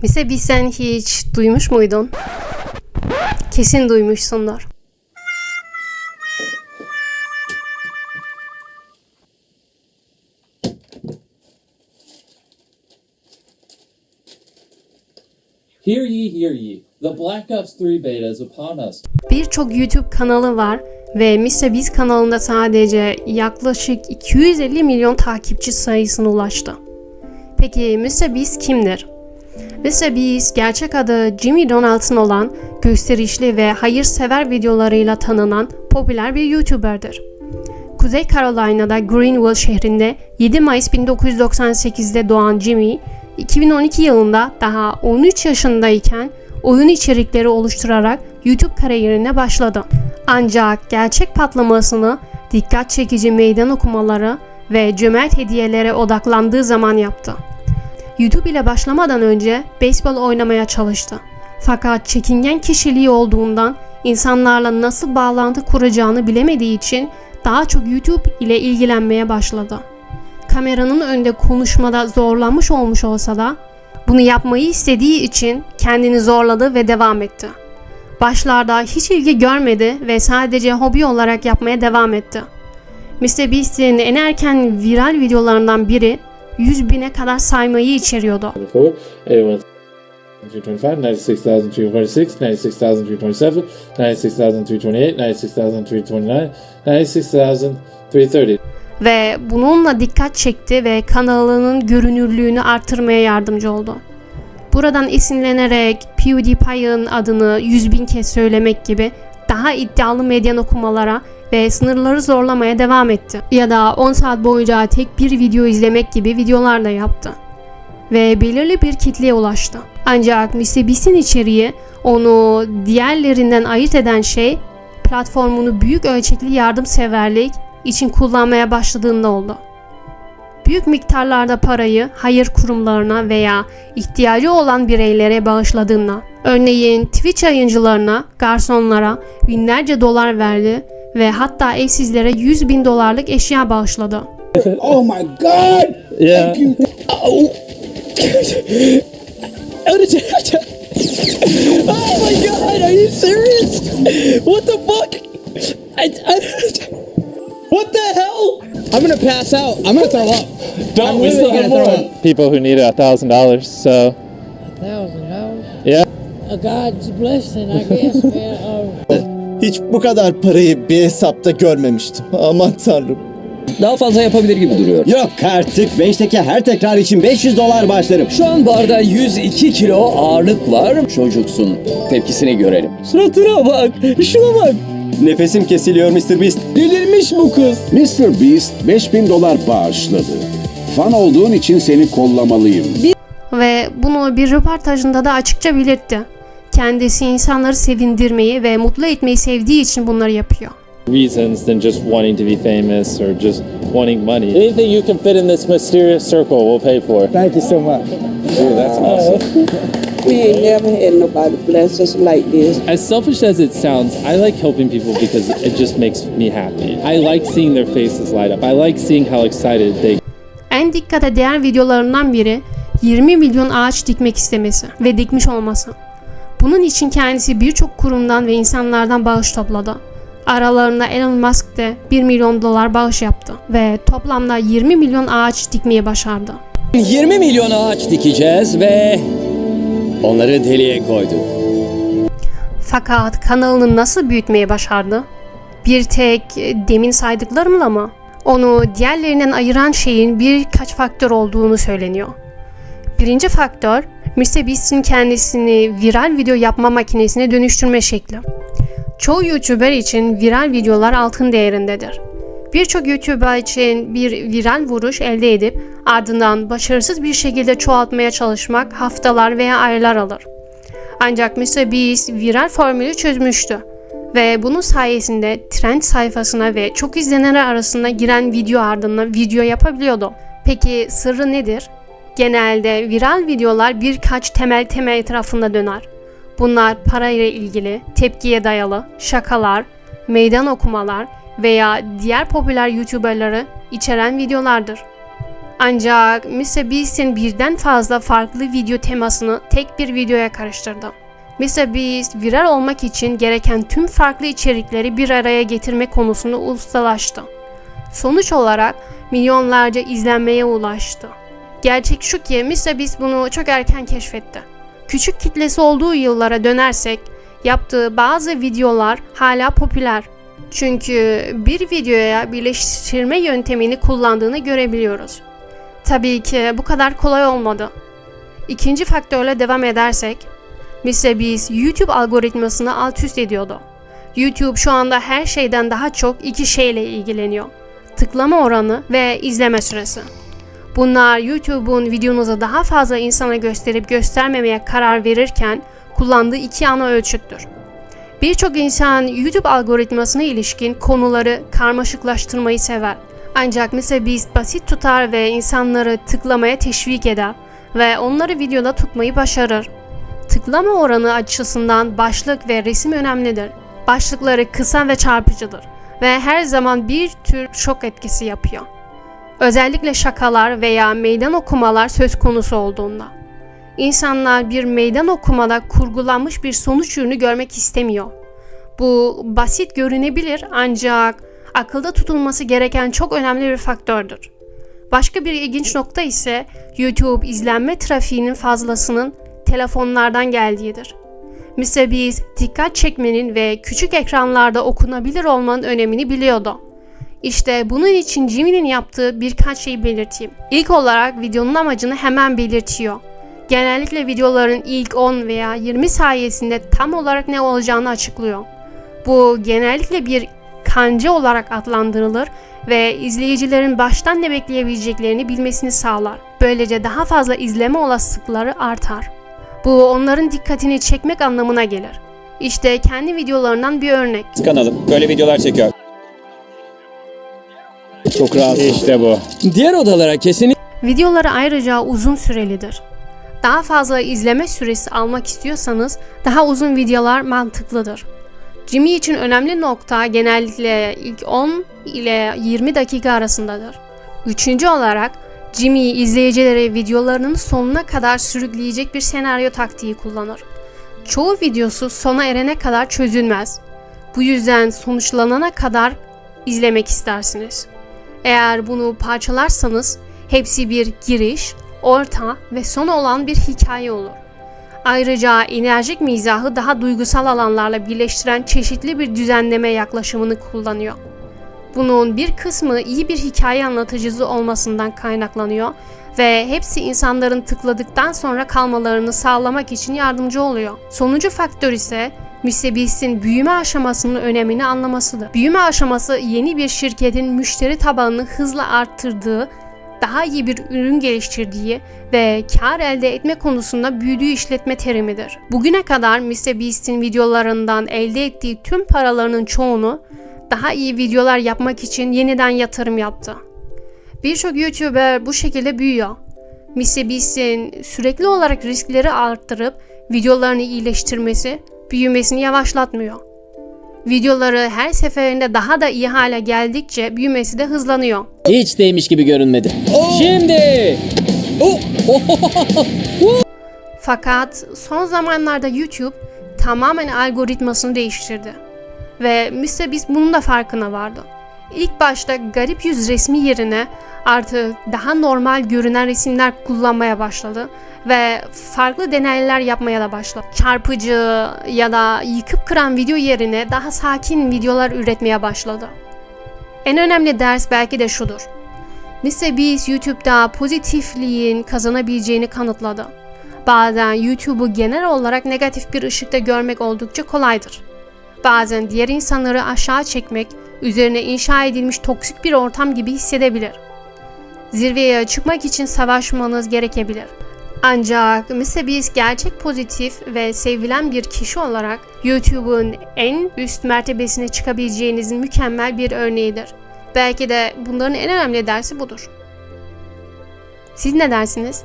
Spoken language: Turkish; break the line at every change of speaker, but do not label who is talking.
Mesela sen hiç duymuş muydun? Kesin duymuşsundur.
Hear ye, hear ye. The Black Ops 3 beta is upon us.
Birçok YouTube kanalı var ve MrBeast kanalında sadece yaklaşık 250 milyon takipçi sayısına ulaştı. Peki MrBeast kimdir? MrBeast gerçek adı Jimmy Donaldson olan gösterişli ve hayırsever videolarıyla tanınan popüler bir YouTuber'dır. Kuzey Carolina'da Greenville şehrinde 7 Mayıs 1998'de doğan Jimmy, 2012 yılında daha 13 yaşındayken oyun içerikleri oluşturarak YouTube kariyerine başladı. Ancak gerçek patlamasını dikkat çekici meydan okumaları ve cömert hediyelere odaklandığı zaman yaptı. YouTube ile başlamadan önce beyzbol oynamaya çalıştı. Fakat çekingen kişiliği olduğundan insanlarla nasıl bağlantı kuracağını bilemediği için daha çok YouTube ile ilgilenmeye başladı. Kameranın önünde konuşmada zorlanmış olmuş olsa da bunu yapmayı istediği için kendini zorladı ve devam etti. Başlarda hiç ilgi görmedi ve sadece hobi olarak yapmaya devam etti. MrBeast'in en erken viral videolarından biri 100.000'e kadar saymayı içeriyordu.
325, 96,346, 96,327, 96,328, 96,329, 96,330.
Ve bununla dikkat çekti ve kanalının görünürlüğünü artırmaya yardımcı oldu. Buradan esinlenerek PewDiePie'ın adını 100.000 kez söylemek gibi daha iddialı meydan okumalara ve sınırları zorlamaya devam etti. Ya da 10 saat boyunca tek bir video izlemek gibi videolar da yaptı. Ve belirli bir kitleye ulaştı. Ancak MrBeast'in içeriği onu diğerlerinden ayırt eden şey platformunu büyük ölçekli yardımseverlik için kullanmaya başladığında oldu. Büyük miktarlarda parayı hayır kurumlarına veya ihtiyacı olan bireylere bağışladığında, örneğin Twitch yayıncılarına, garsonlara binlerce dolar verdi ve hatta evsizlere 100.000 dolarlık eşya bağışladı.
Oh my God!
Yeah.
Thank you. Oh. Oh my God! Are you serious? What the fuck? What the hell? I'm gonna pass out. I'm gonna throw up.
Don't, we still have more.
People who need $1,000, so
$1,000?
yeah.
God's blessing, I guess, man.
Hiç bu kadar parayı bir hesapta görmemiştim. Aman tanrım.
Daha fazla yapabilir gibi duruyor.
Yok artık 5'teki her tekrar için $500 başlarım.
Şu an barda 102 kilo ağırlık var. Çocuksun. Tepkisini görelim.
Suratına bak. Şuna bak. Nefesim kesiliyor MrBeast.
Delirmiş bu kız.
MrBeast $5.000 bağışladı. Fan olduğun için seni kollamalıyım.
Ve bunu bir röportajında da açıkça belirtti. Kendisi insanları sevindirmeyi ve mutlu etmeyi sevdiği için bunları yapıyor.
Reasons than just wanting to be famous or just wanting money.
Anything you can fit in this mysterious circle, we'll pay for.
Thank you so much.
Ooh, that's awesome.
We ain't never had nobody bless us like this.
As selfish as it sounds, I like helping people because it just makes me happy. I like seeing their faces light up. I like seeing how excited they.
En dikkate değer videolarından biri 20 milyon ağaç dikmek istemesi ve dikmiş olması. Bunun için kendisi birçok kurumdan ve insanlardan bağış topladı. Aralarında Elon Musk de 1 milyon dolar bağış yaptı ve toplamda 20 milyon ağaç dikmeyi başardı.
20 milyon ağaç dikeceğiz ve onları deliğe koyduk.
Fakat kanalını nasıl büyütmeyi başardı? Bir tek demin saydıklarımla mı? Onu diğerlerinden ayıran şeyin birkaç faktör olduğunu söyleniyor. Birinci faktör, MrBeast'in kendisini viral video yapma makinesine dönüştürme şekli. Çoğu YouTuber için viral videolar altın değerindedir. Birçok YouTuber için bir viral vuruş elde edip ardından başarısız bir şekilde çoğaltmaya çalışmak haftalar veya aylar alır. Ancak MrBeast viral formülü çözmüştü ve bunun sayesinde trend sayfasına ve çok izlenenler arasında giren video ardından video yapabiliyordu. Peki sırrı nedir? Genelde viral videolar birkaç temel tema etrafında döner. Bunlar parayla ilgili, tepkiye dayalı, şakalar, meydan okumalar veya diğer popüler YouTuber'ları içeren videolardır. Ancak MrBeast'in birden fazla farklı video temasını tek bir videoya karıştırdı. MrBeast viral olmak için gereken tüm farklı içerikleri bir araya getirme konusunda ustalaştı. Sonuç olarak milyonlarca izlenmeye ulaştı. Gerçek şu ki MrBeast bunu çok erken keşfetti. Küçük kitlesi olduğu yıllara dönersek yaptığı bazı videolar hala popüler. Çünkü bir videoya birleştirme yöntemini kullandığını görebiliyoruz. Tabii ki bu kadar kolay olmadı. İkinci faktörle devam edersek, MrBeast YouTube algoritmasını alt üst ediyordu. YouTube şu anda her şeyden daha çok iki şeyle ilgileniyor: tıklama oranı ve izleme süresi. Bunlar YouTube'un videonuzu daha fazla insana gösterip göstermemeye karar verirken kullandığı iki ana ölçüttür. Birçok insan YouTube algoritmasına ilişkin konuları karmaşıklaştırmayı sever. Ancak MrBeast basit tutar ve insanları tıklamaya teşvik eder ve onları videoda tutmayı başarır. Tıklama oranı açısından başlık ve resim önemlidir. Başlıkları kısa ve çarpıcıdır ve her zaman bir tür şok etkisi yapıyor. Özellikle şakalar veya meydan okumalar söz konusu olduğunda. İnsanlar bir meydan okumada kurgulanmış bir sonuç ürünü görmek istemiyor. Bu basit görünebilir ancak akılda tutulması gereken çok önemli bir faktördür. Başka bir ilginç nokta ise YouTube izlenme trafiğinin fazlasının telefonlardan geldiğidir. MrBeast dikkat çekmenin ve küçük ekranlarda okunabilir olmanın önemini biliyordu. İşte bunun için Jimmy'nin yaptığı birkaç şeyi belirteyim. İlk olarak videonun amacını hemen belirtiyor. Genellikle videoların ilk 10 veya 20 sayesinde tam olarak ne olacağını açıklıyor. Bu genellikle bir kanca olarak adlandırılır ve izleyicilerin baştan ne bekleyebileceklerini bilmesini sağlar. Böylece daha fazla izleme olasılıkları artar. Bu onların dikkatini çekmek anlamına gelir. İşte kendi videolarından bir örnek.
Kanalım böyle videolar çekiyor.
Çok rahat.
İşte bu.
Diğer odalara kesinlikle
Videoları ayrıca uzun sürelidir. Daha fazla izleme süresi almak istiyorsanız daha uzun videolar mantıklıdır. Jimmy için önemli nokta genellikle ilk 10 ile 20 dakika arasındadır. Üçüncü olarak Jimmy izleyicileri videolarının sonuna kadar sürükleyecek bir senaryo taktiği kullanır. Çoğu videosu sona erene kadar çözülmez. Bu yüzden sonuçlanana kadar izlemek istersiniz. Eğer bunu parçalarsanız hepsi bir giriş, orta ve son olan bir hikaye olur. Ayrıca enerjik mizahı daha duygusal alanlarla birleştiren çeşitli bir düzenleme yaklaşımını kullanıyor. Bunun bir kısmı iyi bir hikaye anlatıcısı olmasından kaynaklanıyor ve hepsi insanların tıkladıktan sonra kalmalarını sağlamak için yardımcı oluyor. Sonuncu faktör ise MrBeast'in büyüme aşamasının önemini anlamasıdır. Büyüme aşaması yeni bir şirketin müşteri tabanını hızla arttırdığı, daha iyi bir ürün geliştirdiği ve kar elde etme konusunda büyüdüğü işletme terimidir. Bugüne kadar MrBeast'in videolarından elde ettiği tüm paralarının çoğunu daha iyi videolar yapmak için yeniden yatırım yaptı. Birçok YouTuber bu şekilde büyüyor. MrBeast'in sürekli olarak riskleri arttırıp videolarını iyileştirmesi büyümesini yavaşlatmıyor. Videoları her seferinde daha da iyi hale geldikçe büyümesi de hızlanıyor.
hiç değmiş gibi görünmedi. Şimdi
Fakat son zamanlarda YouTube tamamen algoritmasını değiştirdi. Ve MrBeast bunun da farkına vardı. İlk başta garip yüz resmi yerine artık daha normal görünen resimler kullanmaya başladı ve farklı deneyler yapmaya da başladı. Çarpıcı ya da yıkıp kıran video yerine daha sakin videolar üretmeye başladı. En önemli ders belki de şudur: MrBeast YouTube'da pozitifliğin kazanabileceğini kanıtladı. Bazen YouTube'u genel olarak negatif bir ışıkta görmek oldukça kolaydır. Bazen diğer insanları aşağı çekmek, üzerine inşa edilmiş toksik bir ortam gibi hissedebilir. Zirveye çıkmak için savaşmanız gerekebilir. Ancak MrBeast gerçek pozitif ve sevilen bir kişi olarak YouTube'un en üst mertebesine çıkabileceğinizin mükemmel bir örneğidir. Belki de bunların en önemli dersi budur. Siz ne dersiniz?